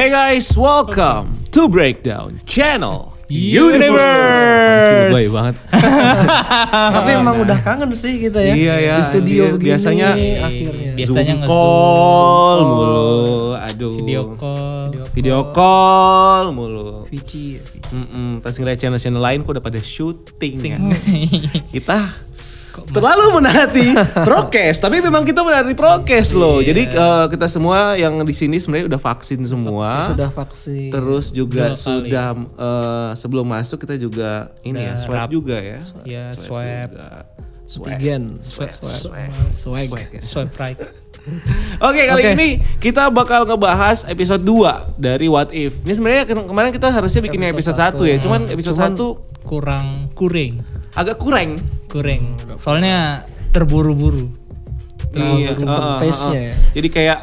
Hey guys, welcome to Breakdown Channel Universe. Baik banget. Tapi emang udah kangen sih kita ya. Iya ya. Di studio begini biasanya akhirnya. Biasanya Zoom call nge-Zoom. mulu. Aduh. Video call. Video call mulu. Vici. Pas ngeliat channel-channel lain kok udah pada syuting ya. Kita terlalu menaati prokes, tapi memang kita menaati prokes loh. Jadi kita semua yang di sini sebenarnya udah vaksin semua. Sudah vaksin. Terus juga 2 kali. sudah sebelum masuk kita juga ini ya swab juga ya. Ya, swab. Antigen. Swag. Swag. Right. Oke, kali Oke. ini kita bakal ngebahas episode 2 dari What If. Ini sebenarnya kemarin kita harusnya bikin episode 1 ya, cuman episode 1 Kuring. agak kurang. Soalnya terburu-buru. Iya, pace-nya ya. Jadi kayak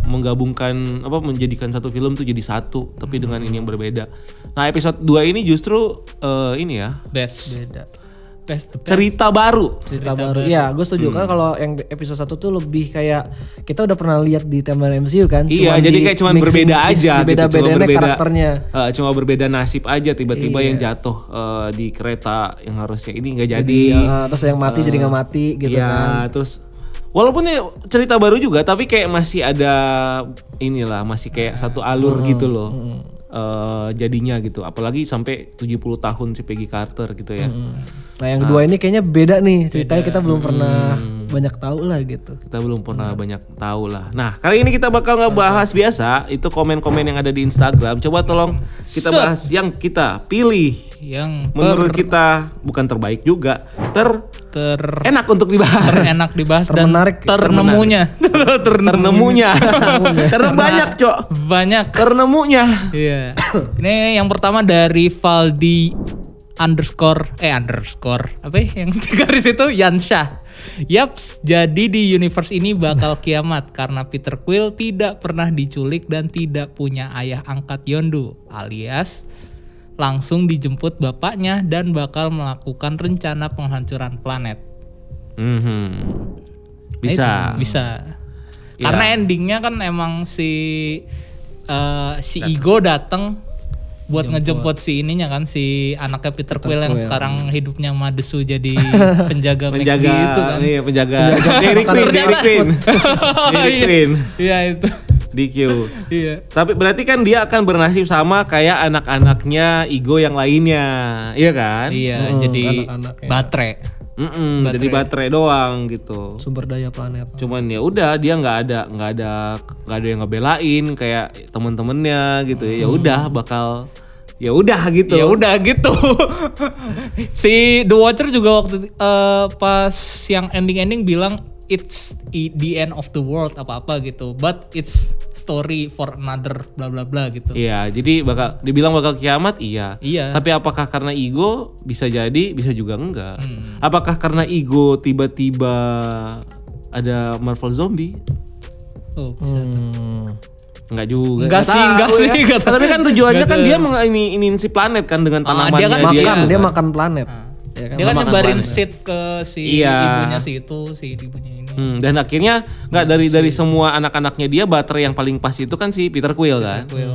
menggabungkan menjadikan satu film tuh jadi satu, tapi dengan ini yang berbeda. Nah, episode 2 ini justru ini ya, Best. cerita baru. Cerita baru. Iya, gue setuju kan kalau yang episode 1 tuh lebih kayak kita udah pernah lihat di timeline MCU kan. Iya, jadi kayak cuman berbeda aja gitu, Beda-bedanya cuma berbeda karakternya. Cuma berbeda nasib aja, tiba-tiba Iya. yang jatuh di kereta yang harusnya ini nggak jadi. Terus yang mati jadi nggak mati gitu Iya, kan. terus walaupun ini cerita baru juga, tapi kayak masih ada masih kayak satu alur gitu loh. Jadinya gitu, apalagi sampai 70 tahun si Peggy Carter gitu ya. Nah, yang kedua ini kayaknya beda nih. Ceritanya kita belum pernah banyak tahu lah gitu. Kita belum pernah banyak tahu lah. Nah, kali ini kita bakal ngebahas biasa itu komen-komen yang ada di Instagram. Coba tolong kita bahas yang kita pilih. Yang Menurut kita bukan terbaik juga, ter enak untuk dibahas. enak dibahas dan Termenarik. ternemunya. Ternemunya. Karena banyak, Cok. Banyak. Ternemunya. Iya. Ini yang pertama dari Valdi underscore apa ya yang garis itu Yansyah. Yaps, jadi di universe ini bakal kiamat karena Peter Quill tidak pernah diculik dan tidak punya ayah angkat Yondu, alias langsung dijemput bapaknya dan bakal melakukan rencana penghancuran planet. Bisa. Bisa. Ya. Karena endingnya kan emang si Ego datang buat ngejemput si ininya kan, si anaknya Peter Quill yang sekarang hidupnya madesu jadi penjaga McD itu kan. Iya, penjaga Dairy Queen. Iya itu. DQ. Iya. Tapi berarti kan dia akan bernasib sama kayak anak-anaknya Ego yang lainnya, iya kan? Iya, jadi anak-anaknya. baterai. Jadi baterai doang gitu. Sumber daya planet. Cuman ya udah dia nggak ada yang ngebelain kayak temen-temennya gitu. Ya udah ya udah gitu. Ya udah gitu. Si The Watcher juga waktu pas yang ending bilang it's the end of the world apa gitu, but it's story for another bla bla bla gitu. Iya, jadi dibilang bakal kiamat, iya. Iya. Tapi apakah karena ego? Bisa jadi, bisa juga enggak. Apakah karena ego tiba-tiba ada Marvel Zombie? Oh, bisa tuh. Enggak juga. Enggak sih, tahu enggak sih, ya. enggak tahu. Tapi kan tujuannya Enggak kan tahu. dia ini si planet kan dengan tanamannya dia kan Dia kan. makan planet. Ya Dia kan makan nyebarin planet. seed ke si Iya. ibunya si ibunya ini. Dan akhirnya nggak dari semua anak-anaknya dia baterai yang paling pas itu kan si Peter Quill kan. Quill.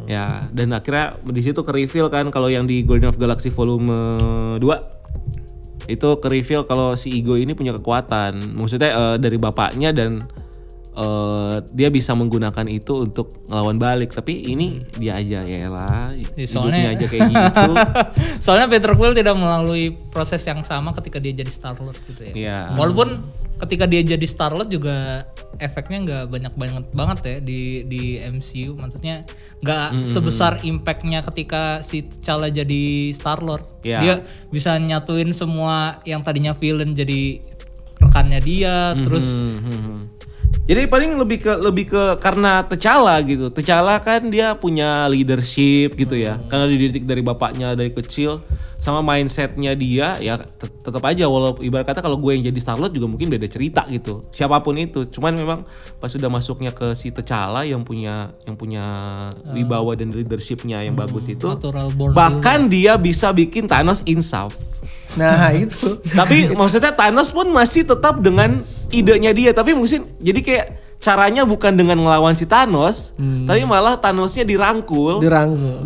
Ya, dan akhirnya di situ ke reveal kan kalau yang di Guardian of Galaxy volume 2 itu ke reveal kalau si Ego ini punya kekuatan. Maksudnya dari bapaknya dan dia bisa menggunakan itu untuk ngelawan balik. Tapi ini dia aja ya lah. Hidupnya aja kayak gitu. Soalnya Peter Quill tidak melalui proses yang sama ketika dia jadi Star-Lord gitu ya. Iya. Walaupun ketika dia jadi Star-Lord juga efeknya nggak banyak banget ya di MCU. Maksudnya nggak sebesar impactnya ketika si T'Challa jadi Star-Lord. Iya. Dia bisa nyatuin semua yang tadinya villain jadi rekannya dia. Terus Jadi paling lebih ke karena T'Challa gitu. T'Challa kan dia punya leadership gitu ya. Karena dididik dari bapaknya dari kecil, sama mindsetnya dia ya tetap aja walaupun ibarat kata kalau gue yang jadi Star-Lord juga mungkin beda cerita gitu. Siapapun itu. Cuman memang pas sudah masuknya ke si T'Challa yang punya wibawa dan leadershipnya yang bagus itu. natural born Bahkan dia bisa bikin Thanos insaf. Nah itu. Tapi maksudnya Thanos pun masih tetap dengan idenya dia, tapi mungkin jadi kayak caranya bukan dengan ngelawan si Thanos, tapi malah Thanosnya dirangkul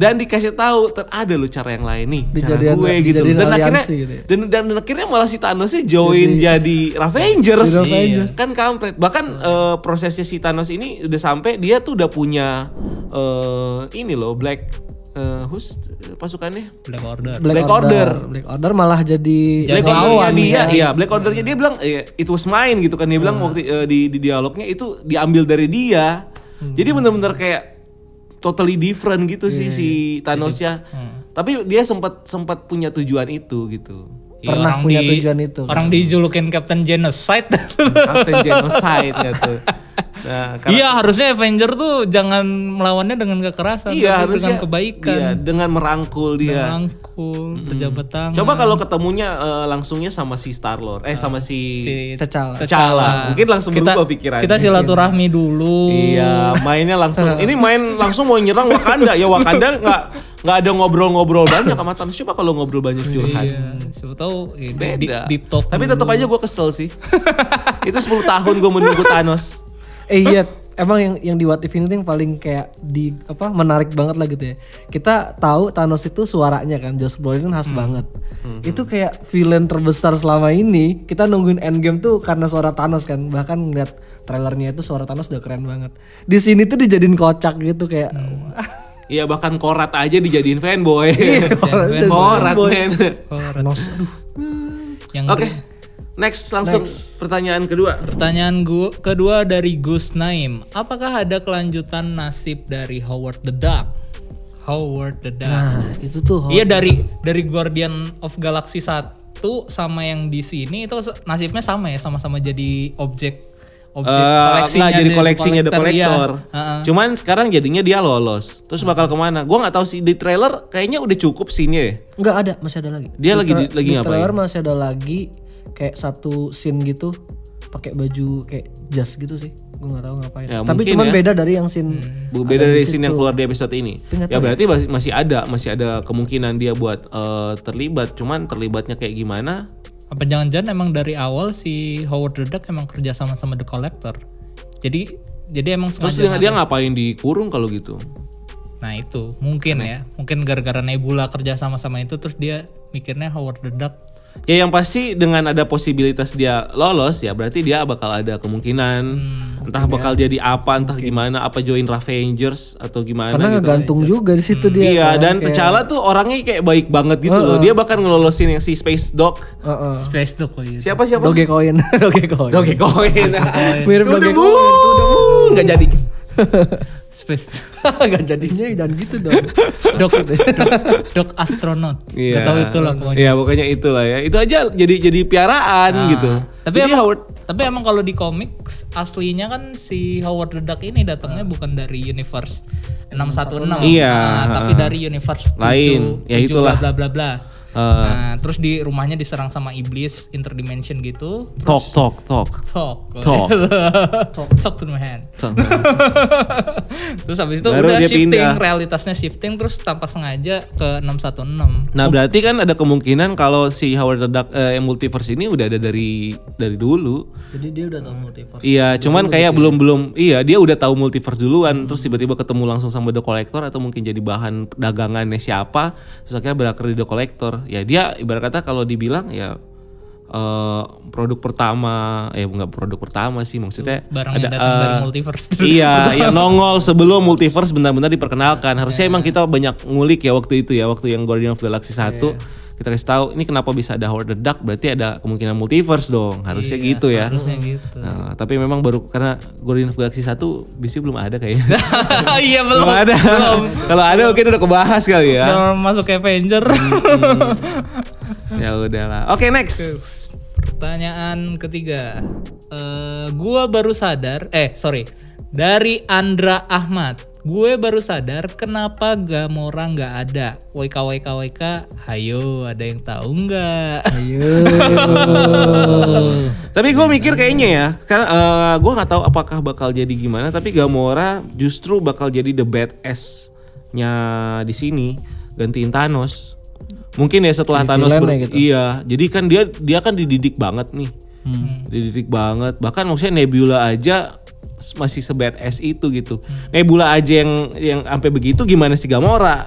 dan dikasih tahu ada lo cara yang lain nih, cara gue gitu. Dan akhirnya malah si Thanosnya join jadi Avengers. Kan kampret. Bahkan prosesnya si Thanos ini udah sampai dia tuh udah punya ini loh pasukannya Black Order malah jadi Black Ordernya Black Ordernya dia bilang it was mine gitu kan, dia bilang waktu di dialognya itu diambil dari dia. Jadi benar-benar kayak totally different gitu sih si Thanosnya. Tapi dia sempat punya tujuan itu gitu. Pernah punya tujuan itu. Orang dijulukin Captain Genocide. Captain Genocide gitu. Nah, iya, harusnya Avenger tuh jangan melawannya dengan kekerasan, tapi dengan kebaikan. Iya, dengan merangkul dia. Berjabat tangan. Coba kalau ketemunya langsungnya sama si Star-Lord, sama si T'Challa. Mungkin langsung berubah pikirannya. Kita silaturahmi dulu. Iya, mainnya langsung. Ini main langsung mau nyerang Wakanda. Ya Wakanda nggak ada ngobrol-ngobrol banyak sama Thanos. Coba kalau ngobrol banyak curhat. Iya, siapa tahu beda. Deep talk. Tapi tetap aja gue kesel sih. Itu 10 tahun gue menunggu Thanos. Iya, emang yang di What If ini yang paling kayak menarik banget lah gitu ya. Kita tahu Thanos itu suaranya kan, Josh Brolin khas banget. Itu kayak villain terbesar selama ini. Kita nungguin Endgame tuh karena suara Thanos kan. Bahkan ngeliat trailernya itu suara Thanos udah keren banget. Di sini tuh dijadiin kocak gitu kayak. Iya, bahkan Korat aja dijadiin fanboy. Korat men. Thanos, aduh. Oke. Next, pertanyaan kedua. Pertanyaan kedua dari Gus Naim. Apakah ada kelanjutan nasib dari Howard the Duck? Nah, itu tuh. Iya, dari Guardian of Galaxy 1 sama yang di sini itu nasibnya sama ya, sama-sama jadi objek koleksinya. Jadi koleksinya The Collector. Iya. Cuman sekarang jadinya dia lolos. Terus bakal kemana? Gua nggak tahu sih, di trailer kayaknya udah cukup scene-nya ya. Nggak ada, masih ada lagi. Dia lagi ngapain? Di trailer masih ada lagi. Kayak satu scene gitu pakai baju kayak jas gitu sih, gue nggak tahu ngapain. Ya, tapi cuman beda dari yang scene beda dari scene yang keluar di episode ini. Ya berarti ya. masih ada kemungkinan dia buat terlibat, cuman terlibatnya kayak gimana? Apa jangan-jangan emang dari awal si Howard the Duck emang kerja sama The Collector, jadi emang terus dia ngapain dikurung kalau gitu? Nah itu mungkin mungkin gara-gara Nebula kerja sama itu, terus dia mikirnya Howard the Duck. Ya yang pasti dengan ada posibilitas dia lolos ya berarti dia bakal ada kemungkinan entah bakal jadi apa, entah gimana, apa join Avengers atau gimana. Karena gitu gantung juga di situ dia. Iya, dan T'Challa tuh orangnya kayak baik banget gitu loh. Dia bahkan ngelolosin yang si Space Dog. Space Dog gitu. Siapa? Dogecoin. Mirip Dogecoin. Enggak jadi. Space gak jadinya dan gitu dong. Dok astronot. Iya. Gak tahu itulah pokoknya. Iya, pokoknya itulah ya. Itu aja jadi piaraan gitu. Tapi emang kalau di komik aslinya kan si Howard the Duck ini datangnya bukan dari universe 616. Iya. Tapi dari universe lain. 7, Ya itulah. Bla bla bla. Nah, terus di rumahnya diserang sama iblis interdimension gitu. Terus Talk to my hand. Terus habis itu baru udah shifting, pindah. realitasnya shifting terus tanpa sengaja ke 616. Nah, berarti kan ada kemungkinan kalau si Howard the Duck multiverse ini udah ada dari dulu. Jadi dia udah tahu multiverse. Iya, cuman kayak belum dia udah tahu multiverse duluan, terus tiba-tiba ketemu langsung sama The Collector atau mungkin jadi bahan dagangannya siapa, terus akhirnya berakhir di The Collector. Ya dia ibarat kata kalau dibilang ya produk pertama, bukan produk pertama sih, maksudnya barang yang datang dari multiverse. Iya, yang nongol sebelum multiverse benar-benar diperkenalkan. Harusnya emang kita banyak ngulik ya waktu itu ya, waktu yang Guardian of the Galaxy 1. Kita kasih tahu ini kenapa bisa ada Howard the Duck, berarti ada kemungkinan multiverse dong. Harusnya gitu ya. Harusnya gitu. Nah, tapi memang baru karena Guardian of the Galaxy 1 BC belum ada kayaknya. Iya belum. Ada. Kalau ada mungkin udah kebahas kali ya. Udah masuk Avenger. Ya udahlah. Oke, next. Pertanyaan ketiga. Gua baru sadar, dari Andra Ahmad. Gue baru sadar kenapa Gamora nggak ada. WK, hayo ada yang tahu nggak? Ayo. Tapi gue mikir kayaknya ya, karena gue nggak tahu apakah bakal jadi gimana. Tapi Gamora justru bakal jadi the badass-nya di sini, gantiin Thanos. Mungkin ya setelah Thanos gitu. Iya, jadi kan dia kan dididik banget nih. Dididik banget. Bahkan maksudnya Nebula aja masih se-badass itu gitu. Nebula aja yang sampai begitu, gimana si Gamora?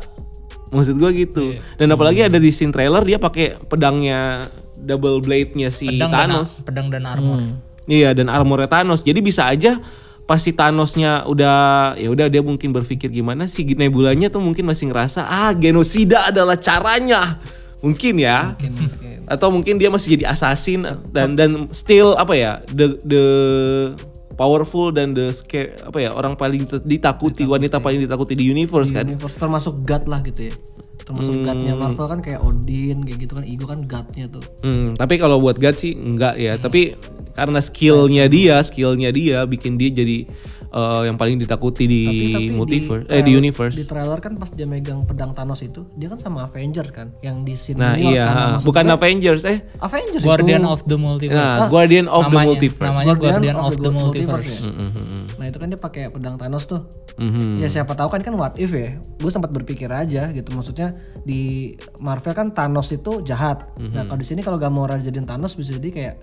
Maksud gue gitu. Dan apalagi ada di scene trailer dia pakai pedangnya double blade-nya si Thanos. Pedang dan armor. Iya, dan armornya Thanos. Jadi bisa aja pas si Thanosnya udah dia mungkin berpikir gimana, si Nebulanya tuh mungkin masih ngerasa genosida adalah caranya. Mungkin ya. Mungkin. Atau mungkin dia masih jadi assassin dan still apa ya, the powerful dan orang paling ditakuti, wanita paling ditakuti di universe kan. Universe termasuk God lah gitu ya. Termasuk God-nya Marvel kan kayak Odin kayak gitu kan, Ego kan God-nya tuh. Tapi kalau buat God sih enggak ya. Tapi karena skillnya dia bikin dia jadi yang paling ditakuti di multiverse, di universe. Di trailer kan pas dia megang pedang Thanos itu, dia kan sama Avengers kan, yang di scene Nah New York iya, kan, bukan Avengers Avengers Guardian itu. of the Multiverse. Nah, Guardian of the Multiverse. Namanya Guardian of the Multiverse. Ya? Nah itu kan dia pakai pedang Thanos tuh. Ya siapa tahu kan what if ya. Gue sempat berpikir aja gitu, maksudnya di Marvel kan Thanos itu jahat. Nah kalau di sini kalau Gamora jadiin Thanos bisa jadi kayak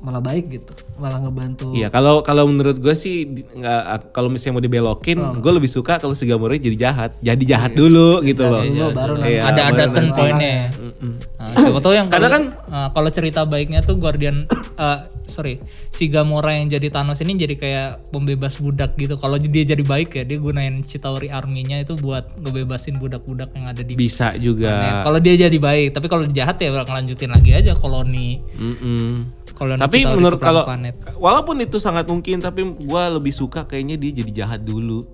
malah baik gitu, malah ngebantu. Iya, kalau menurut gue sih nggak, kalau misalnya mau dibelokin, gue lebih suka kalau si Gamora jadi jahat dulu gitu loh. Baru Ada turn point-nya. Nah, siapa tahu yang karena kan kalau cerita baiknya tuh si Gamora yang jadi Thanos ini jadi kayak pembebas budak gitu. Kalau dia jadi baik ya, dia gunain Chitauri Army-nya itu buat ngebebasin budak-budak yang ada di bisa juga. Kalau dia jadi baik, tapi kalau jahat ya bakal lanjutin lagi aja koloni. Tapi menurut kalau walaupun itu sangat mungkin, tapi gue lebih suka kayaknya dia jadi jahat dulu.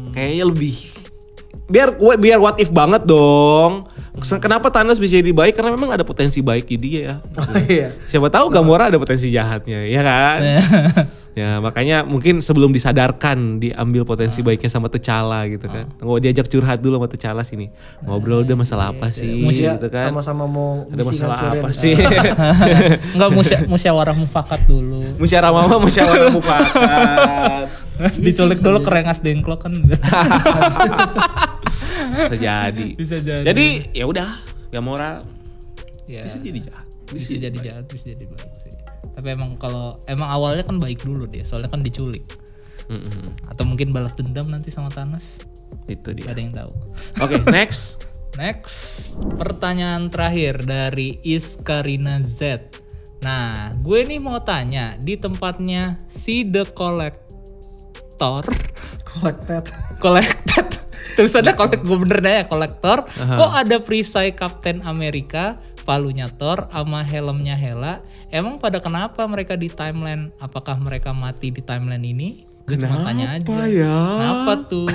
Kayaknya lebih biar what if banget dong. Kenapa Thanos bisa jadi baik? Karena memang ada potensi baik di dia ya. Siapa tahu Gamora ada potensi jahatnya, ya kan? Ya makanya mungkin sebelum disadarkan diambil potensi baiknya sama T'Challa gitu kan. Diajak curhat dulu sama T'Challa sini. Ngobrol udah masalah apa sih gitu kan. Sama-sama mau ada masalah apa sih? Enggak, musyawarah mufakat dulu. Musyawarah mufakat. Diculik dulu ke Rengas Dengklok kan. Bisa jadi. Jadi ya udah, Gamora bisa jadi jahat. Bisa jadi jahat, bisa jadi baik sih. Tapi emang awalnya kan baik dulu dia, soalnya kan diculik. Atau mungkin balas dendam nanti sama Thanos. Itu dia. Gak ada yang tahu. Oke, next. Pertanyaan terakhir dari Iskarina Z. Nah, gue nih mau tanya, di tempatnya si The Collector. Tulisannya gue bener deh ya, Collector. Kok ada perisai Captain America, palunya Thor, sama helmnya Hela? Emang pada kenapa mereka di timeline? Apakah mereka mati di timeline ini? Gue cuma tanya aja. Kenapa tuh?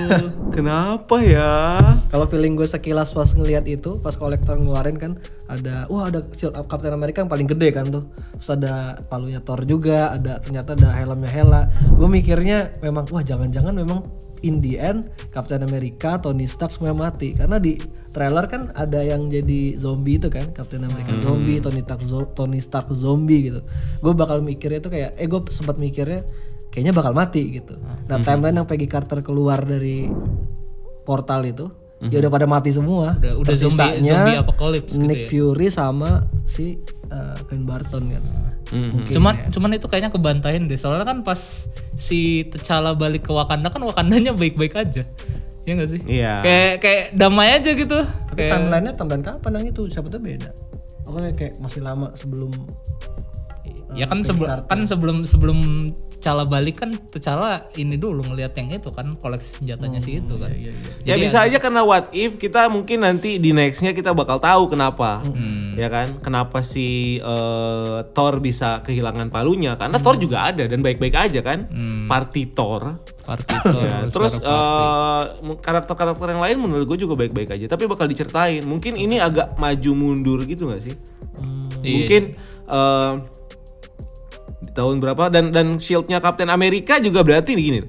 Kenapa ya? Kalau feeling gue sekilas pas ngelihat itu, pas Collector ngeluarin kan ada shield up Captain America yang paling gede kan tuh. Terus ada palunya Thor juga, ternyata ada helmnya Hela. Gue mikirnya memang jangan-jangan memang in the end Captain America, Tony Stark semua mati. Karena di trailer kan ada yang jadi zombie itu kan, Captain America zombie, Tony Stark zombie gitu. Gue bakal mikirnya tuh kayak gue sempat mikirnya kayaknya bakal mati gitu. Nah timeline yang Peggy Carter keluar dari portal itu ya udah pada mati semua. Udah zombie apocalypse gitu Nick Fury sama si Clint Barton kan. Cuman itu kayaknya kebantahin deh. Soalnya kan pas si T'Challa balik ke Wakanda kan Wakandanya baik-baik aja. Iya gak sih? Iya. Kayak damai aja gitu. Tapi timeline kapan yang itu? Siapa tuh beda. Kayak masih lama sebelum. Ya kan sebelum T'Challa balik kan T'Challa ini dulu ngelihat yang itu kan, koleksi senjatanya sih itu kan. Iya. Ya bisa aja karena what if kita mungkin nanti di nextnya kita bakal tahu kenapa. Ya kan? Kenapa si Thor bisa kehilangan palunya? Karena Thor juga ada dan baik-baik aja kan. Party Thor. Ya, terus karakter-karakter yang lain menurut gue juga baik-baik aja. Tapi bakal diceritain. Mungkin ini agak maju mundur gitu gak sih? Mungkin di tahun berapa dan shieldnya Captain America juga berarti gini.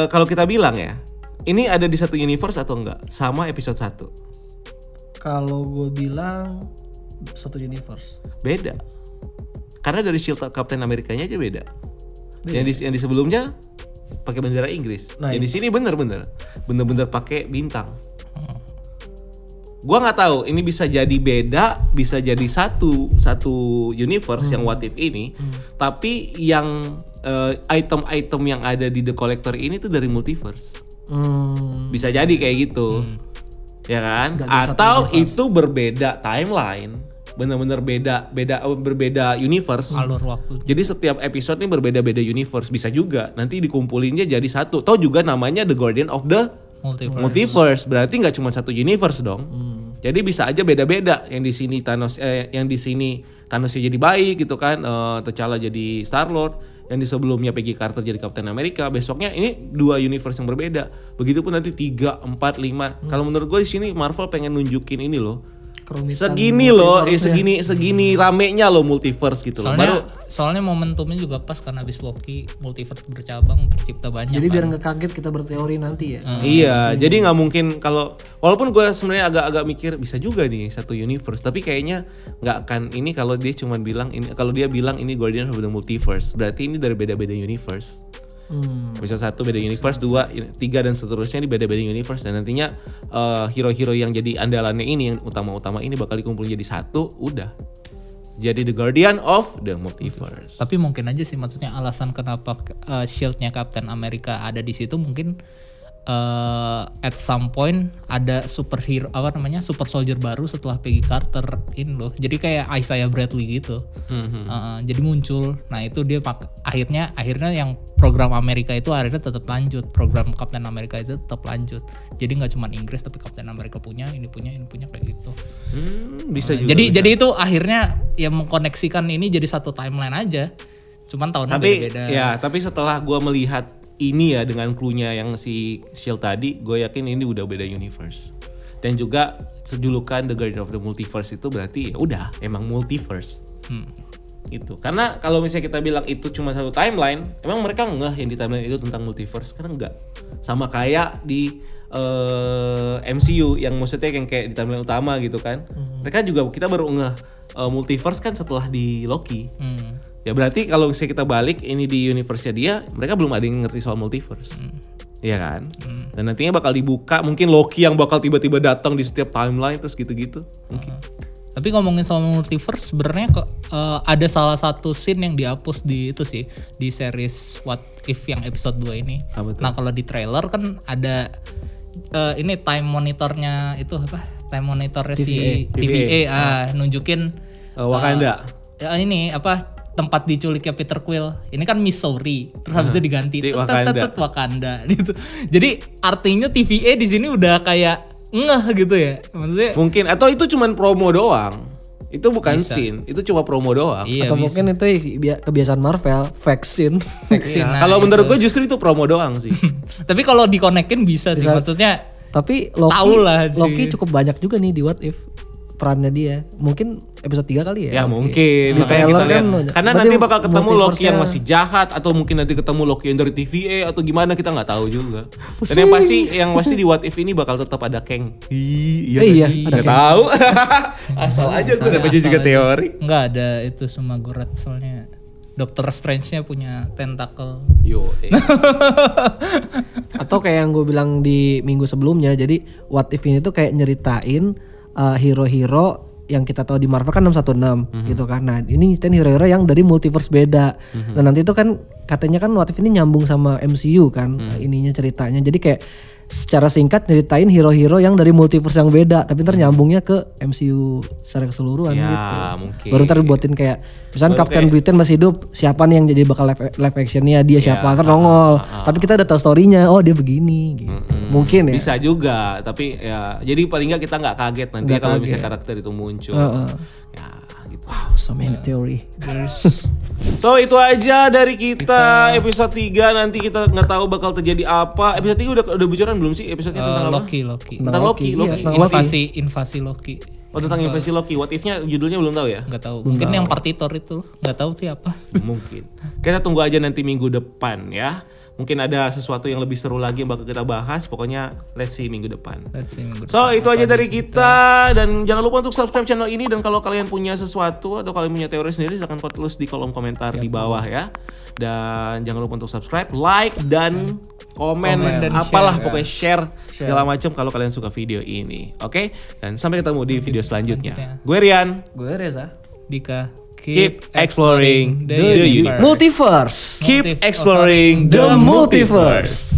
Kalau kita bilang ya, ini ada di satu universe atau enggak? Sama episode 1. Kalau gue bilang satu universe. Beda. Karena dari shield Captain Amerikanya aja beda. Yang di sebelumnya pakai bendera Inggris. Yang di sini bener-bener pakai bintang. Gua nggak tahu ini bisa jadi beda, bisa jadi satu universe yang What If ini, tapi yang item-item yang ada di The Collector ini tuh dari multiverse. Bisa jadi kayak gitu. Ya kan? Atau itu berbeda timeline. Bener-bener berbeda universe. Alur waktu. Jadi setiap episode ini berbeda-beda universe. Bisa juga nanti dikumpulinnya jadi satu. Tahu juga namanya The Guardian of the Multiverse. Berarti nggak cuma satu universe dong. Jadi bisa aja beda-beda. Yang di sini Thanosnya jadi baik gitu kan. T'Challa jadi Star-Lord. Yang di sebelumnya Peggy Carter jadi Captain America. Besoknya ini 2 universe yang berbeda. Begitupun nanti 3, 4, 5. Kalau menurut gue di sini Marvel pengen nunjukin ini loh. Segini loh, segini ramenya loh multiverse gitu loh. Soalnya momentumnya juga pas kan habis Loki multiverse bercabang tercipta banyak. Jadi biar nggak kaget kita berteori nanti ya. Iya, jadi nggak mungkin kalau walaupun gue sebenarnya agak mikir bisa juga nih satu universe, tapi kayaknya nggak akan ini kalau dia cuma bilang ini, kalau dia bilang ini Guardian of the Multiverse, berarti ini dari beda-beda universe. Episode 1 beda universe, 2, 3 dan seterusnya ini beda-beda universe, dan nantinya hero-hero yang jadi andalannya ini yang utama-utama ini bakal dikumpulin jadi satu, udah jadi The Guardian of the Multiverse. Tapi mungkin aja sih, maksudnya alasan kenapa shield-nya Captain America ada di situ mungkin at some point ada superhero super soldier baru setelah Peggy Carter in loh. Jadi kayak Isaiah Bradley gitu. Jadi muncul. Nah, itu dia akhirnya yang program Amerika itu akhirnya tetap lanjut. Program Captain America itu tetap lanjut. Jadi nggak cuma Inggris tapi Captain America punya, ini punya kayak gitu. Bisa juga. Jadi itu akhirnya ya mengkoneksikan ini jadi satu timeline aja. Cuman tahunnya beda-beda. Ya, tapi setelah gua melihat ini ya dengan clue-nya yang si Shield tadi, gue yakin ini udah beda universe. Dan juga sejulukan The Guardian of the Multiverse itu berarti ya udah emang multiverse. Gitu. Karena kalau misalnya kita bilang itu cuma satu timeline, emang mereka ngeh yang di timeline itu tentang multiverse? Karena enggak. Sama kayak di MCU yang maksudnya yang kayak di timeline utama gitu kan. Mereka juga kita baru ngeh multiverse kan setelah di Loki. Ya berarti kalau kita balik ini di universe-nya dia, mereka belum ada yang ngerti soal multiverse. Iya kan? Dan nantinya bakal dibuka, mungkin Loki yang bakal tiba-tiba datang di setiap timeline terus gitu-gitu. Mungkin. Tapi ngomongin soal multiverse, sebenarnya ada salah satu scene yang dihapus di itu sih, di series What If yang episode 2 ini. Nah, kalau di trailer kan ada ini time monitornya itu apa? Time monitornya si TVA nunjukin Wakanda. Ini apa? Tempat diculiknya Peter Quill. Ini kan Missouri. Terus habis itu diganti Wakanda gitu. Jadi artinya TVA di sini udah kayak ngeh gitu ya. Maksudnya mungkin atau itu cuman promo doang. Itu bukan scene, itu cuma promo doang. Atau mungkin itu kebiasaan Marvel, vaksin. Nah, kalau menurut gue justru itu promo doang sih. Tapi kalau dikonekin bisa sih, maksudnya. Tapi Loki cukup banyak juga nih di What If perannya dia. Mungkin episode 3 kali ya. Ya mungkin. Di trailer kan. Karena nanti bakal ketemu Loki yang masih jahat, atau mungkin nanti ketemu Loki yang dari TVA atau gimana, kita nggak tahu juga. Dan yang pasti di What If ini bakal tetap ada Kang. Iya, nggak tahu. Asal aja gue udah baca juga teori. Nggak ada itu semua gurat soalnya. Doctor Strange-nya punya tentakel. Atau kayak yang gue bilang di minggu sebelumnya, jadi What If ini tuh kayak nyeritain hero-hero yang kita tahu di Marvel kan 616 gitu kan. Nah, ini nyeritain hero-hero yang dari multiverse beda. Nah, nanti itu kan katanya kan What If ini nyambung sama MCU kan, ininya ceritanya. Jadi kayak secara singkat nyeritain hero-hero yang dari multiverse yang beda, tapi ntar nyambungnya ke MCU secara keseluruhan gitu. Mungkin. Baru ntar dibuatin kayak misalnya Captain Britain masih hidup, siapa nih yang jadi bakal live actionnya, dia siapa, ntar nongol. Tapi kita udah tahu story-nya, oh dia begini gitu. Mungkin ya. Bisa juga, tapi ya jadi paling nggak kita nggak kaget nanti kalau misalnya karakter itu muncul. Ya gitu. Wow, so many theory. So itu aja dari kita episode 3. Nanti kita nggak tahu bakal terjadi apa. Episode 3 udah bocoran belum sih episode-nya tentang apa? Loki. Tentang Loki. Invasi Loki. Oh, tentang invasi Loki. What If-nya judulnya belum tahu ya? Nggak tahu. Mungkin yang partitor itu nggak tahu siapa. Mungkin. Kita tunggu aja nanti minggu depan ya. Mungkin ada sesuatu yang lebih seru lagi yang bakal kita bahas. Pokoknya let's see minggu depan. Let's see minggu So depan itu apa aja dari di kita. Dan jangan lupa untuk subscribe channel ini. Dan kalau kalian punya sesuatu atau kalian punya teori sendiri, silahkan tulis di kolom komentar di bawah ya. Dan jangan lupa untuk subscribe, like, dan komen dan apalah share, pokoknya share segala macam kalau kalian suka video ini. Oke? Dan sampai ketemu di video selanjutnya. Gue Rian. Gue Reza. Dika. Keep exploring the universe. Multiverse. Keep exploring the multiverse.